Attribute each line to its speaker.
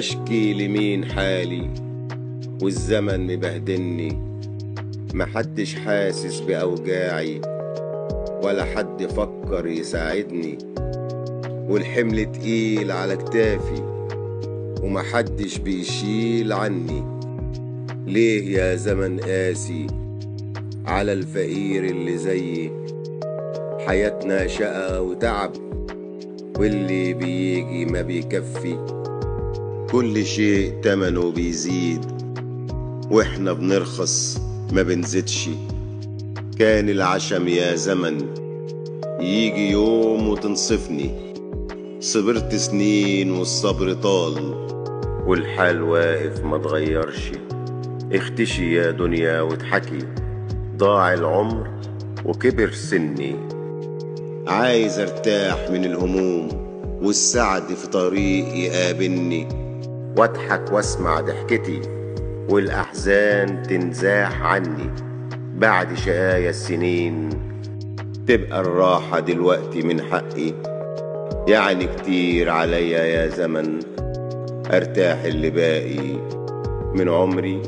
Speaker 1: أشكي لمين حالي والزمن مبهدلني، محدش حاسس بأوجاعي ولا حد فكر يساعدني، والحمل تقيل على كتافي ومحدش بيشيل عني. ليه يا زمن قاسي على الفقير اللي زيي؟ حياتنا شقى وتعب واللي بيجي ما بيكفي، كل شيء تمنه بيزيد واحنا بنرخص ما بنزيدش. كان العشم يا زمن يجي يوم وتنصفني، صبرت سنين والصبر طال والحال واقف ما تغيرش. اختشي يا دنيا واضحكي، ضاع العمر وكبر سني. عايز ارتاح من الهموم والسعد في طريق يقابلني، واضحك واسمع ضحكتي والاحزان تنزاح عني. بعد شقايا السنين تبقى الراحة دلوقتي من حقي، يعني كتير عليا يا زمن ارتاح اللي باقي من عمري.